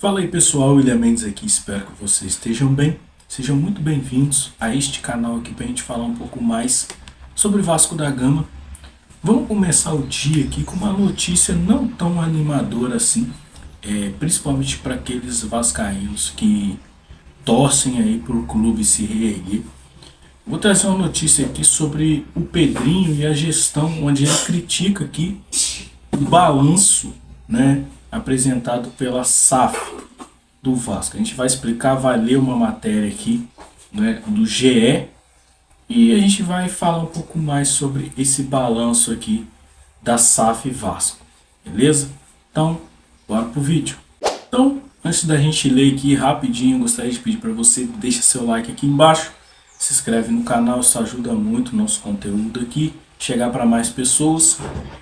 Fala aí pessoal, William Mendes aqui, espero que vocês estejam bem. Sejam muito bem-vindos a este canal aqui para a gente falar um pouco mais sobre Vasco da Gama. Vamos começar o dia aqui com uma notícia não tão animadora assim, principalmente para aqueles vascaínos que torcem aí para o clube se reerguer. Vou trazer uma notícia aqui sobre o Pedrinho e a gestão, onde ele critica aqui o balanço, né, apresentado pela SAF do Vasco. A gente vai explicar, vai ler uma matéria aqui, né, do GE, e a gente vai falar um pouco mais sobre esse balanço aqui da SAF Vasco, beleza? Então, bora pro vídeo. Então, antes da gente ler aqui rapidinho, eu gostaria de pedir para você deixa seu like aqui embaixo, se inscreve no canal, isso ajuda muito o nosso conteúdo aqui chegar para mais pessoas.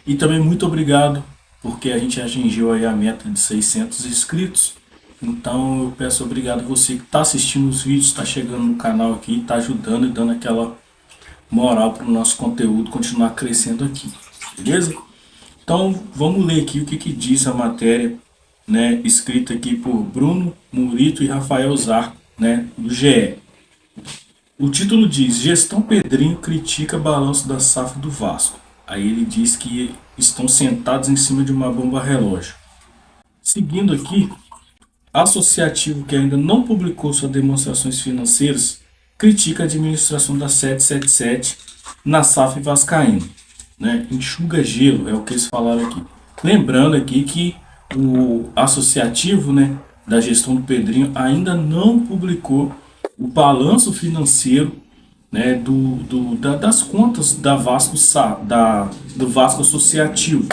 E também muito obrigado porque a gente atingiu aí a meta de 600 inscritos. Então eu peço obrigado a você que está assistindo os vídeos, está chegando no canal aqui, está ajudando e dando aquela moral para o nosso conteúdo continuar crescendo aqui, beleza? Então vamos ler aqui o que diz a matéria, né, escrita aqui por Bruno Murito e Rafael Zarco, né, do GE. O título diz: Gestão Pedrinho critica balanço da SAF do Vasco. Aí ele diz que estão sentados em cima de uma bomba relógio. Seguindo aqui, associativo que ainda não publicou suas demonstrações financeiras critica a administração da 777 na SAF vascaína, né? Enxuga gelo, é o que eles falaram aqui. Lembrando aqui que o associativo, né, da gestão do Pedrinho ainda não publicou o balanço financeiro, né, das contas da Vasco, do Vasco Associativo.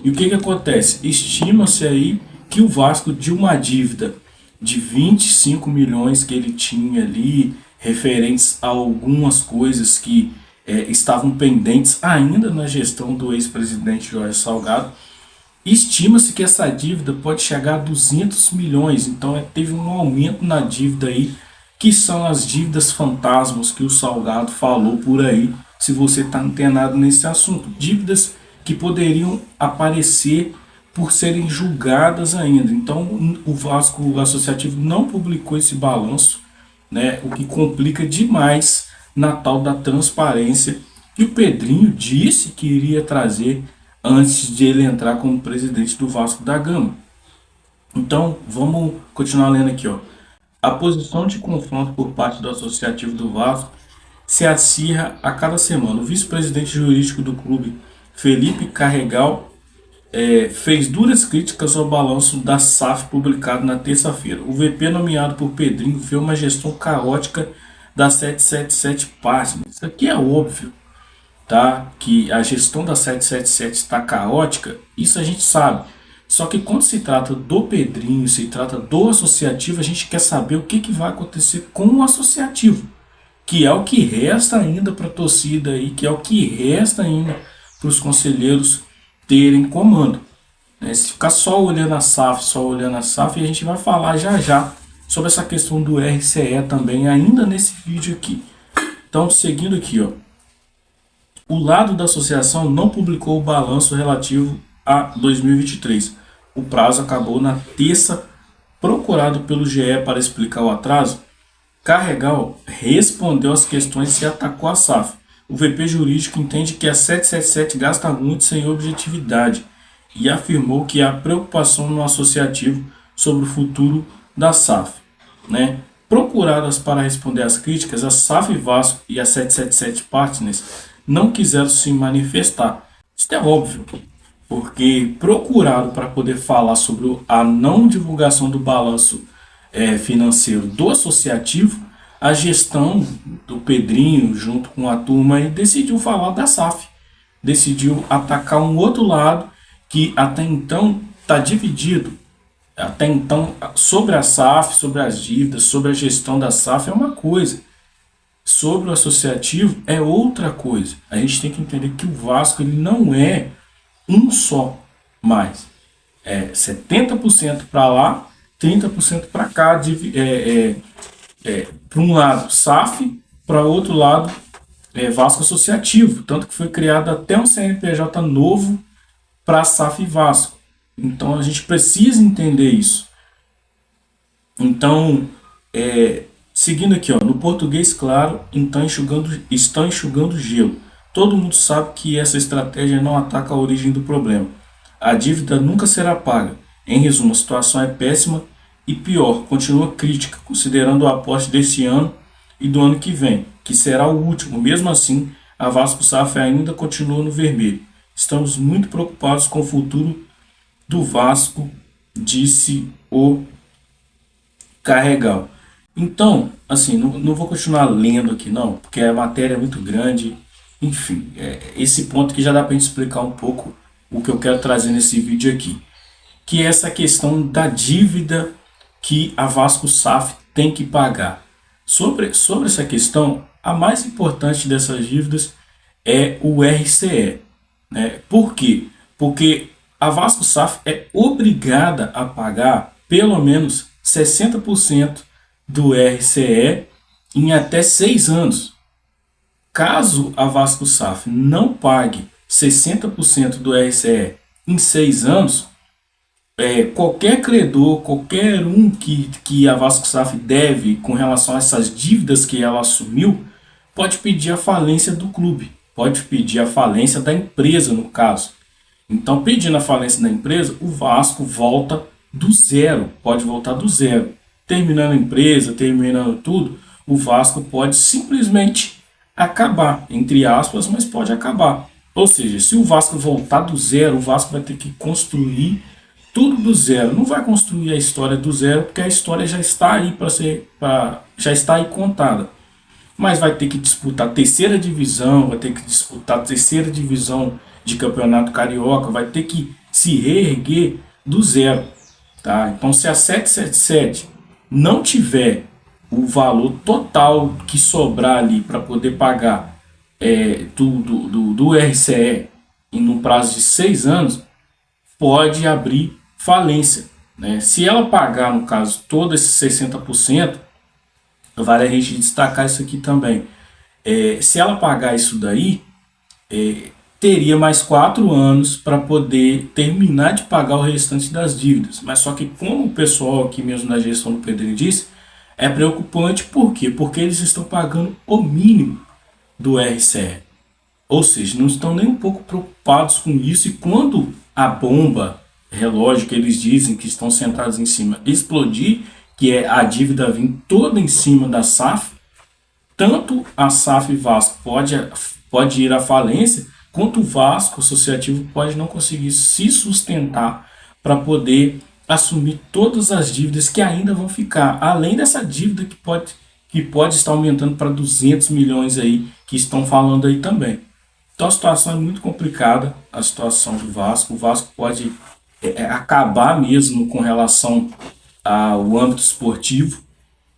E o que acontece? Estima-se aí que o Vasco, de uma dívida de 25 milhões que ele tinha ali, referentes a algumas coisas que estavam pendentes ainda na gestão do ex-presidente Jorge Salgado, estima-se que essa dívida pode chegar a 200 milhões. Então teve um aumento na dívida aí, que são as dívidas fantasmas que o Salgado falou por aí, se você está antenado nesse assunto. Dívidas que poderiam aparecer por serem julgadas ainda. Então o Vasco Associativo não publicou esse balanço, né, o que complica demais na tal da transparência que o Pedrinho disse que iria trazer antes de ele entrar como presidente do Vasco da Gama. Então vamos continuar lendo aqui, ó. A posição de confronto por parte do associativo do Vasco se acirra a cada semana. O vice-presidente jurídico do clube, Felipe Carregal, fez duras críticas ao balanço da SAF publicado na terça-feira. O VP nomeado por Pedrinho vê uma gestão caótica da 777 Partners. Isso aqui é óbvio, tá? Que a gestão da 777 está caótica, isso a gente sabe. Só que quando se trata do Pedrinho, se trata do associativo, a gente quer saber o que vai acontecer com o associativo, que é o que resta ainda para a torcida aí, que é o que resta ainda para os conselheiros terem comando. Se ficar só olhando a SAF, a gente vai falar já já sobre essa questão do RCE também, ainda nesse vídeo aqui. Então, seguindo aqui, ó, o lado da associação não publicou o balanço relativo a 2023. O prazo acabou na terça. Procurado pelo GE para explicar o atraso, Carregal respondeu às questões e atacou a SAF. O VP jurídico entende que a 777 gasta muito sem objetividade e afirmou que há preocupação no associativo sobre o futuro da SAF, né? Procuradas para responder às críticas, a SAF Vasco e a 777 Partners não quiseram se manifestar. Isso é óbvio, porque procurado para poder falar sobre a não divulgação do balanço financeiro do associativo, a gestão do Pedrinho, junto com a turma, aí, decidiu falar da SAF, decidiu atacar um outro lado que até então está dividido. Até então, sobre a SAF, sobre as dívidas, sobre a gestão da SAF é uma coisa, sobre o associativo é outra coisa. A gente tem que entender que o Vasco ele não é um só mais. É 70% para lá, 30% para cá, para um lado SAF, para outro lado Vasco Associativo. Tanto que foi criado até um CNPJ novo para SAF e Vasco. Então a gente precisa entender isso. Então, seguindo aqui, ó, no português claro, então estão enxugando gelo. Todo mundo sabe que essa estratégia não ataca a origem do problema. A dívida nunca será paga. Em resumo, a situação é péssima e pior, continua crítica, considerando o aporte desse ano e do ano que vem, que será o último. Mesmo assim, a Vasco Safra ainda continua no vermelho. Estamos muito preocupados com o futuro do Vasco, disse o Carregal. Então, assim, não vou continuar lendo aqui não, porque a matéria é muito grande. Enfim, esse ponto que já dá para gente explicar um pouco o que eu quero trazer nesse vídeo aqui, que é essa questão da dívida que a Vasco SAF tem que pagar. Sobre essa questão, a mais importante dessas dívidas é o RCE. Né? Por quê? Porque a Vasco SAF é obrigada a pagar pelo menos 60% do RCE em até 6 anos. Caso a Vasco SAF não pague 60% do RCE em 6 anos, qualquer credor, qualquer um que a Vasco SAF deve com relação a essas dívidas que ela assumiu, pode pedir a falência do clube, pode pedir a falência da empresa, no caso. Então, pedindo a falência da empresa, o Vasco volta do zero, pode voltar do zero. Terminando a empresa, terminando tudo, o Vasco pode simplesmente acabar, entre aspas, mas pode acabar. Ou seja, se o Vasco voltar do zero, o Vasco vai ter que construir tudo do zero. Não vai construir a história do zero, porque a história já está aí já está aí contada. Mas vai ter que disputar a terceira divisão, vai ter que disputar a terceira divisão de campeonato carioca, vai ter que se reerguer do zero. Tá? Então, se a 777 não tiver o valor total que sobrar ali para poder pagar do RCE em um prazo de 6 anos, pode abrir falência. Né? Se ela pagar, no caso, todo esse 60%, vale a gente destacar isso aqui também. Se ela pagar isso daí, teria mais 4 anos para poder terminar de pagar o restante das dívidas. Mas só que, como o pessoal aqui mesmo na gestão do Pedrinho disse, é preocupante. Por quê? Porque eles estão pagando o mínimo do RCE. Ou seja, não estão nem um pouco preocupados com isso. E quando a bomba relógio que eles dizem que estão sentados em cima explodir, que é a dívida vir toda em cima da SAF, tanto a SAF Vasco pode ir à falência, quanto o Vasco Associativo pode não conseguir se sustentar para poder assumir todas as dívidas que ainda vão ficar, além dessa dívida que pode estar aumentando para 200 milhões aí, que estão falando aí também. Então a situação é muito complicada, a situação do Vasco. O Vasco pode acabar mesmo com relação ao âmbito esportivo,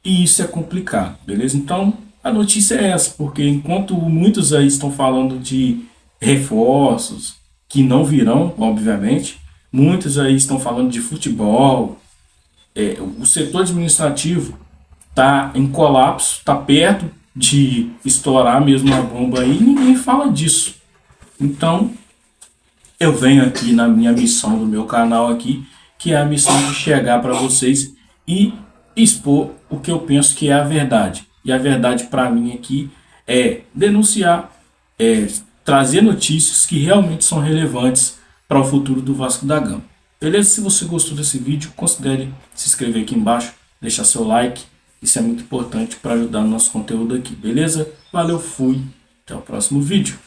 e isso é complicado, beleza? Então a notícia é essa, porque enquanto muitos aí estão falando de reforços que não virão, obviamente, muitos aí estão falando de futebol, o setor administrativo está em colapso, está perto de estourar mesmo a bomba aí, e ninguém fala disso. Então eu venho aqui na minha missão do meu canal aqui, que é a missão de chegar para vocês e expor o que eu penso que é a verdade. E a verdade para mim aqui é denunciar, trazer notícias que realmente são relevantes para o futuro do Vasco da Gama. Beleza? Se você gostou desse vídeo, considere se inscrever aqui embaixo, deixar seu like. Isso é muito importante para ajudar no nosso conteúdo aqui, beleza? Valeu, fui, até o próximo vídeo.